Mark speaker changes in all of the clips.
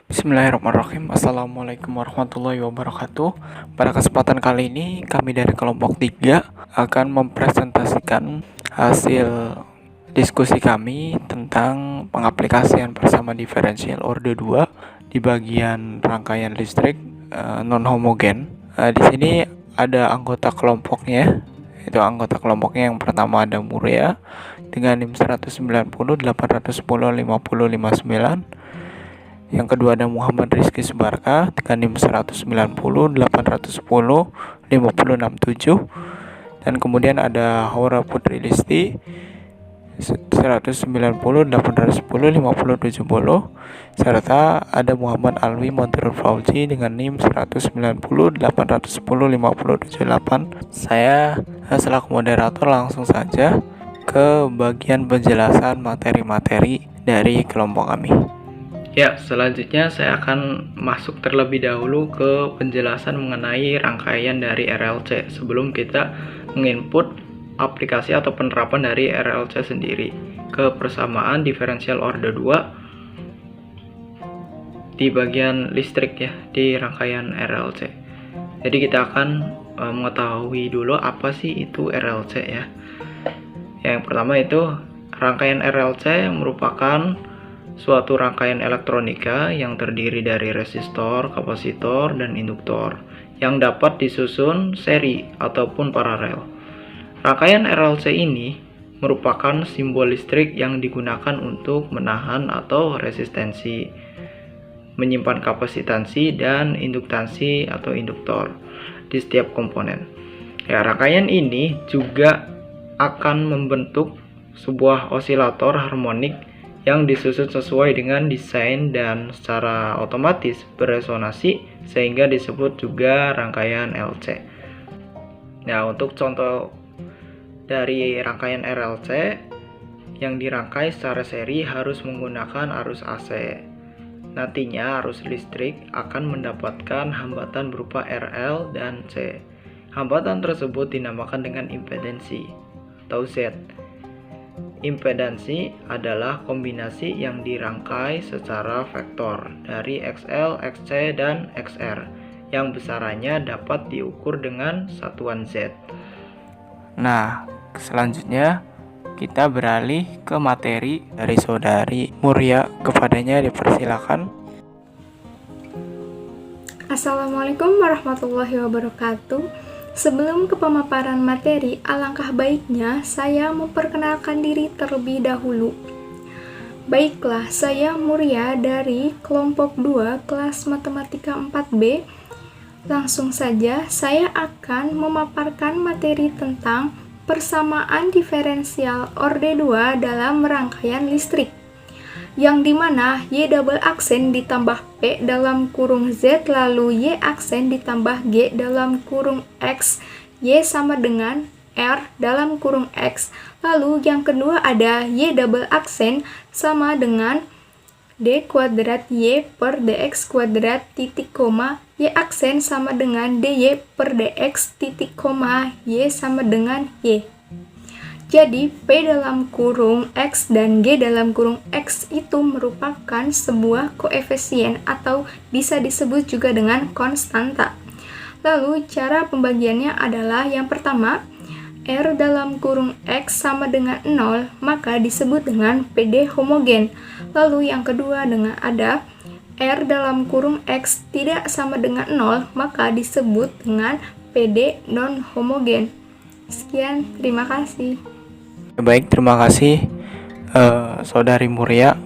Speaker 1: Bismillahirrahmanirrahim. Assalamualaikum warahmatullahi wabarakatuh. Pada kesempatan kali ini kami dari kelompok 3 akan mempresentasikan hasil diskusi kami tentang pengaplikasian bersama diferensial order 2 di bagian rangkaian listrik non homogen. Di sini ada anggota kelompoknya. Itu anggota kelompoknya yang pertama ada Muria dengan NIM 190 810 50 59. Yang kedua ada Muhammad Rizky Subarka dengan NIM 190 810 5067. Dan kemudian ada Haura Putri Listi 190 810 5070, serta ada Muhammad Alwi Montirul Fauzi dengan NIM 190 810 5078. Saya selaku moderator langsung saja ke bagian penjelasan materi-materi dari kelompok kami. Ya, selanjutnya saya akan masuk terlebih dahulu ke penjelasan mengenai rangkaian dari RLC sebelum kita menginput aplikasi atau penerapan dari RLC sendiri ke persamaan diferensial order 2 di bagian listrik ya, di rangkaian RLC. Jadi kita akan mengetahui dulu apa sih itu RLC ya. Yang pertama itu rangkaian RLC merupakan suatu rangkaian elektronika yang terdiri dari resistor, kapasitor, dan induktor yang dapat disusun seri ataupun paralel. Rangkaian RLC ini merupakan simbol listrik yang digunakan untuk menahan atau resistensi, menyimpan kapasitansi dan induktansi atau induktor di setiap komponen. Ya, rangkaian ini juga akan membentuk sebuah osilator harmonik yang disusun sesuai dengan desain dan secara otomatis beresonansi sehingga disebut juga rangkaian LC. Nah, untuk contoh dari rangkaian RLC yang dirangkai secara seri harus menggunakan arus AC. Nantinya arus listrik akan mendapatkan hambatan berupa RL dan C. Hambatan tersebut dinamakan dengan impedansi atau Z. Impedansi adalah kombinasi yang dirangkai secara vektor dari XL, XC, dan XR yang besarannya dapat diukur dengan satuan Z. Nah, selanjutnya kita beralih ke materi dari saudari Muria. Kepadanya dipersilakan.
Speaker 2: Assalamualaikum warahmatullahi wabarakatuh. Sebelum ke pemaparan materi, alangkah baiknya saya memperkenalkan diri terlebih dahulu. Baiklah, saya Muria dari kelompok 2 kelas matematika 4B. Langsung saja saya akan memaparkan materi tentang persamaan diferensial order 2 dalam rangkaian listrik, yang dimana Y double aksen ditambah P dalam kurung Z lalu Y aksen ditambah G dalam kurung X, Y sama dengan R dalam kurung X. Lalu yang kedua ada Y double aksen sama dengan D kuadrat Y per DX kuadrat titik koma, Y aksen sama dengan DY per DX titik koma, Y sama dengan Y. Jadi, P dalam kurung X dan G dalam kurung X itu merupakan sebuah koefisien atau bisa disebut juga dengan konstanta. Lalu, cara pembagiannya adalah yang pertama, R dalam kurung X sama dengan 0, maka disebut dengan PD homogen. Lalu, yang kedua dengan ada R dalam kurung X tidak sama dengan 0, maka disebut dengan PD non homogen. Sekian, terima kasih.
Speaker 1: Baik, terima kasih saudari Muria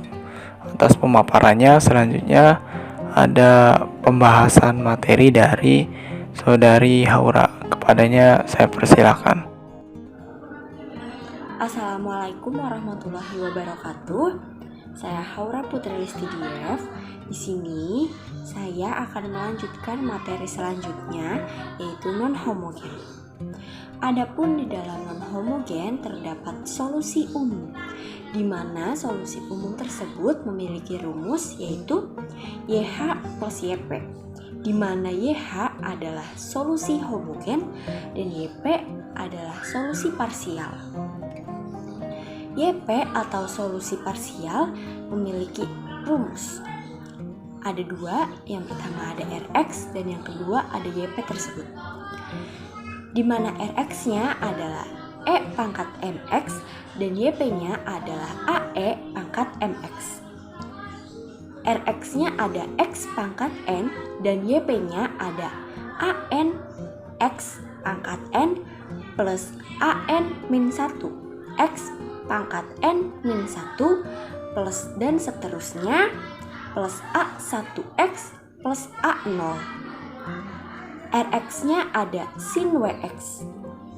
Speaker 1: atas pemaparannya. Selanjutnya ada pembahasan materi dari saudari Haura. Kepadanya saya persilakan.
Speaker 3: Assalamualaikum warahmatullahi wabarakatuh. Saya Haura Putri Listi Diev. Di sini saya akan melanjutkan materi selanjutnya, yaitu non homogen. Adapun di dalam non-homogen terdapat solusi umum, di mana solusi umum tersebut memiliki rumus yaitu YH plus YP, di mana YH adalah solusi homogen dan YP adalah solusi parsial. YP atau solusi parsial memiliki rumus ada dua, yang pertama ada Rx dan yang kedua ada YP tersebut. Di mana Rx-nya adalah E pangkat MX dan YP-nya adalah AE pangkat MX. Rx-nya ada X pangkat N dan YP-nya ada AN X pangkat N plus AN min 1 X pangkat N min 1 plus dan seterusnya plus A1X plus A0. Rx-nya ada sin WX,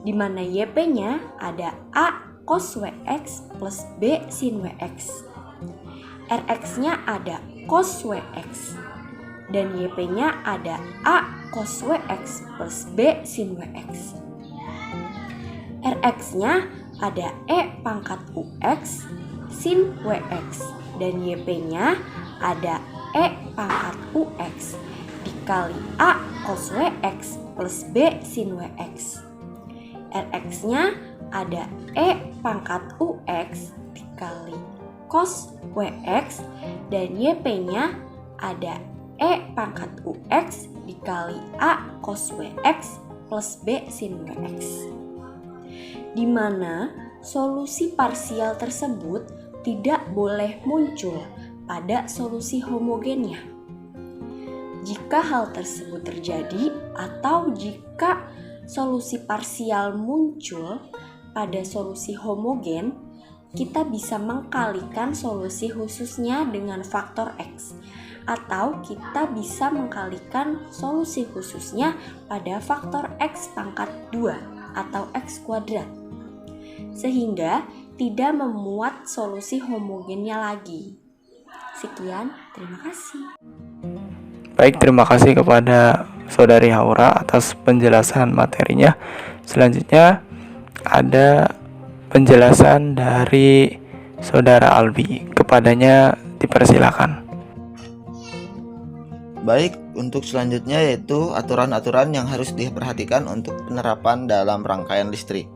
Speaker 3: di mana YP-nya ada A cos WX plus B sin WX. Rx-nya ada cos WX dan YP-nya ada A cos WX plus B sin WX. Rx-nya ada E pangkat UX sin WX dan YP-nya ada E pangkat UX dikali A cos WX plus B sin WX. Rx-nya ada E pangkat UX dikali cos WX dan YP-nya ada E pangkat UX dikali A cos WX plus B sin WX. Di mana solusi parsial tersebut tidak boleh muncul pada solusi homogennya. Jika hal tersebut terjadi atau jika solusi parsial muncul pada solusi homogen, kita bisa mengkalikan solusi khususnya dengan faktor X, atau kita bisa mengkalikan solusi khususnya pada faktor X pangkat 2 atau X kuadrat, sehingga tidak memuat solusi homogennya lagi. Sekian, terima kasih.
Speaker 1: Baik, terima kasih kepada Saudari Haura atas penjelasan materinya. Selanjutnya ada penjelasan dari Saudara Albi. Kepadanya dipersilakan.
Speaker 4: Baik, untuk selanjutnya yaitu aturan-aturan yang harus diperhatikan untuk penerapan dalam rangkaian listrik.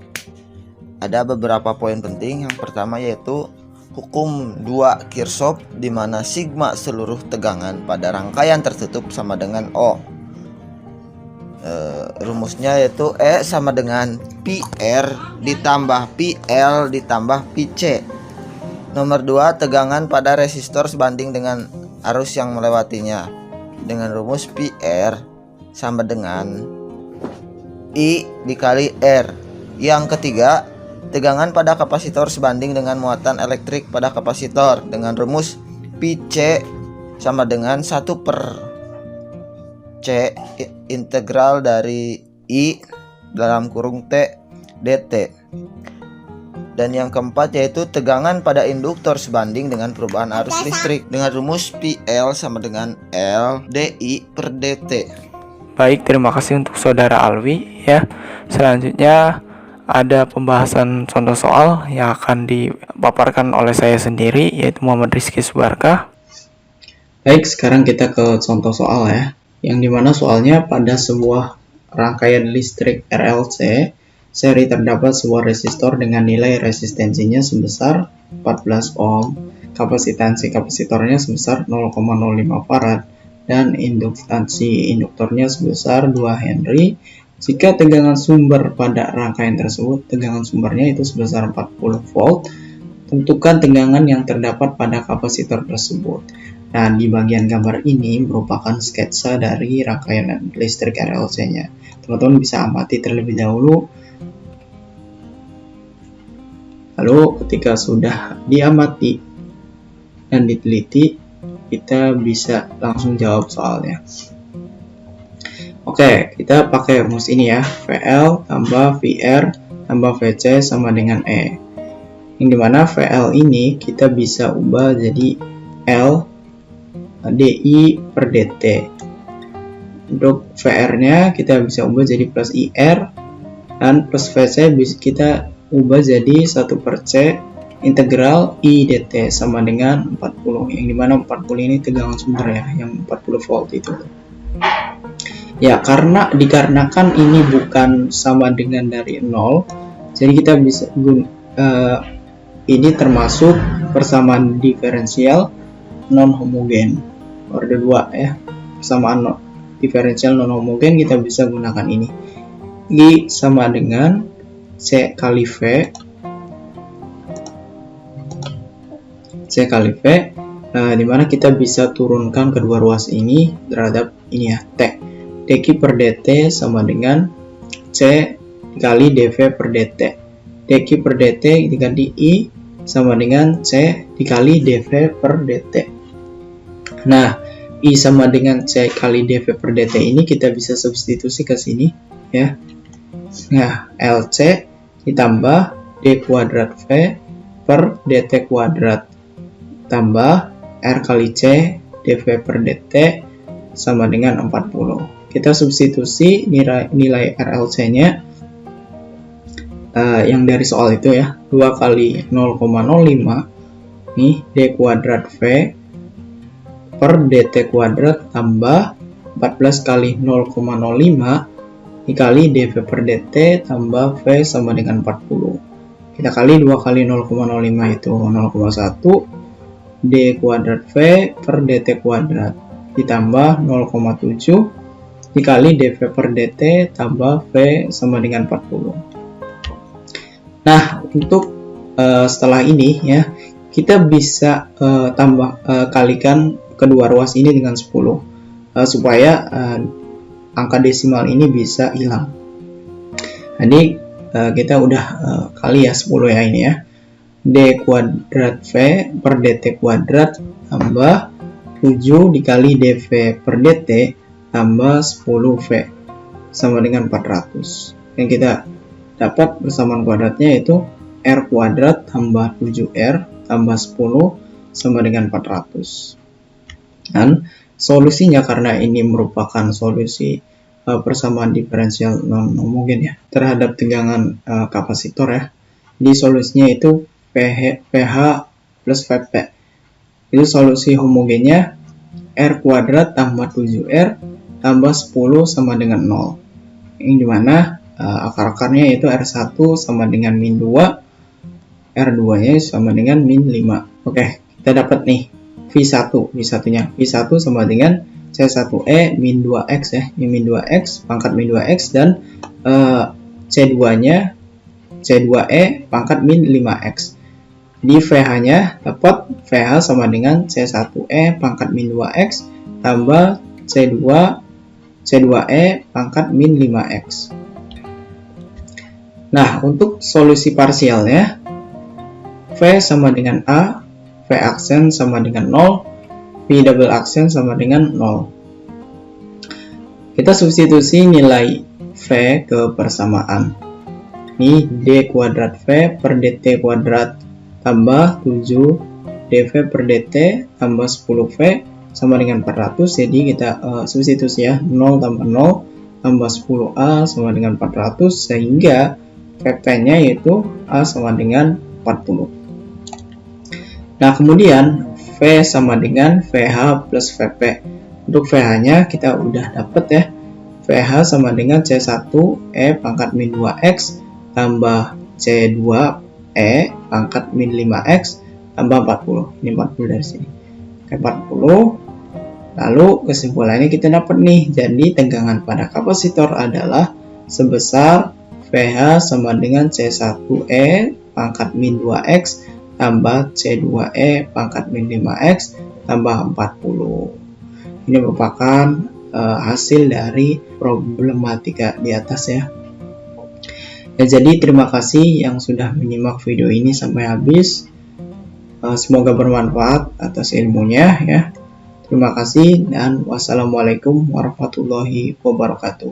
Speaker 4: Ada beberapa poin penting. Yang pertama yaitu hukum 2 Kirchhoff, di mana sigma seluruh tegangan pada rangkaian tertutup sama dengan O. Rumusnya yaitu E sama dengan PR ditambah PL ditambah PC. Nomor 2, tegangan pada resistor sebanding dengan arus yang melewatinya, dengan rumus PR sama dengan I dikali R. Yang ketiga, tegangan pada kapasitor sebanding dengan muatan elektrik pada kapasitor, dengan rumus PC sama dengan 1 per C integral dari I dalam kurung T dt. Dan yang keempat yaitu tegangan pada induktor sebanding dengan perubahan arus listrik, dengan rumus PL sama dengan L dI per dt.
Speaker 1: Baik, terima kasih untuk Saudara Alwi ya. Selanjutnya ada pembahasan contoh soal yang akan dipaparkan oleh saya sendiri, yaitu Muhammad Rizky Subarkah.
Speaker 5: Baik, sekarang kita ke contoh soal ya, yang dimana soalnya pada sebuah rangkaian listrik RLC seri terdapat sebuah resistor dengan nilai resistensinya sebesar 14 ohm, kapasitansi kapasitornya sebesar 0,05 farad, dan induktansi induktornya sebesar 2 Henry. Jika tegangan sumber pada rangkaian tersebut, tegangan sumbernya itu sebesar 40 volt, tentukan tegangan yang terdapat pada kapasitor tersebut. Nah, di bagian gambar ini merupakan sketsa dari rangkaian listrik RLC-nya. Teman-teman bisa amati terlebih dahulu. Lalu ketika sudah diamati dan diteliti, kita bisa langsung jawab soalnya. Oke, kita pakai rumus ini ya, VL tambah VR tambah VC sama dengan E. Yang dimana VL ini kita bisa ubah jadi L DI per DT. Untuk VR-nya kita bisa ubah jadi plus IR, dan plus VC bisa kita ubah jadi 1 per C integral I DT sama dengan 40. Yang dimana 40 ini tegangan sumber ya, yang 40 volt itu. Ya, dikarenakan ini bukan sama dengan dari 0, jadi kita bisa ini termasuk persamaan diferensial non homogen. orde 2 ya. Persamaan diferensial non homogen kita bisa gunakan ini. I sama dengan C kali V. Dimana kita bisa turunkan kedua ruas ini terhadap ini ya, T. dq per dt sama dengan C dikali dv per dt. dq per dt dikali I sama dengan C dikali dv per dt. Nah, I sama dengan C kali dv per dt ini kita bisa substitusi ke sini ya. Nah, LC ditambah d kuadrat V per dt kuadrat tambah R kali C dv per dt sama dengan 40. Kita substitusi nilai RLC-nya yang dari soal itu ya, 2 kali 0,05 nih d kuadrat V per dt kuadrat tambah 14 kali 0,05 dikali dv per dt tambah V sama dengan 40. Kita kali 2 kali 0,05 itu 0,1 d kuadrat V per dt kuadrat ditambah 0,7 dikali dv per dt tambah V sama dengan 40. Nah, untuk setelah ini ya, kita bisa kalikan kedua ruas ini dengan 10 supaya angka desimal ini bisa hilang. Jadi kita udah kali ya 10 ya ini ya. D kuadrat V per dt kuadrat tambah 7 dikali dv per dt tambah 10V sama dengan 400. Yang kita dapat persamaan kuadratnya yaitu R kuadrat tambah 7R tambah 10 sama dengan 400. Dan solusinya, karena ini merupakan solusi persamaan diferensial non homogen ya terhadap tegangan kapasitor ya. Jadi solusinya itu PH plus VP. Itu solusi homogennya R kuadrat tambah 7R tambah 10 sama dengan 0, yang dimana akar-akarnya yaitu R1 sama dengan min 2, R2 nya sama dengan min 5. Oke, kita dapat nih V1 nya sama dengan C1E min 2X ya, ini min 2X pangkat min 2X, dan C2 nya C2E pangkat min 5X. Di VH nya dapat VH sama dengan C1E pangkat min 2X tambah C2E pangkat min 5X. Nah, untuk solusi parsialnya, V sama dengan A, V aksen sama dengan 0, V double aksen sama dengan 0. Kita substitusi nilai V ke persamaan. Ini D kuadrat V per dt kuadrat tambah 7 dv per dt tambah 10V sama dengan 400. Jadi kita substitusi ya, 0 tambah 0 tambah 10A sama dengan 400, sehingga VP nya yaitu A sama dengan 40. Nah, kemudian V sama dengan VH plus VP. Untuk VH nya kita udah dapet ya, VH sama dengan C1E pangkat min 2X tambah C2E pangkat min 5X tambah 40. Ini 40 dari sini. Oke, 40. Lalu kesimpulannya kita dapat nih, jadi tegangan pada kapasitor adalah sebesar VH sama dengan C1E pangkat min 2X tambah C2E pangkat min 5X tambah 40. Ini merupakan hasil dari problematika di atas ya. Jadi terima kasih yang sudah menyimak video ini sampai habis. Semoga bermanfaat atas ilmunya ya. Terima kasih dan wassalamualaikum warahmatullahi wabarakatuh.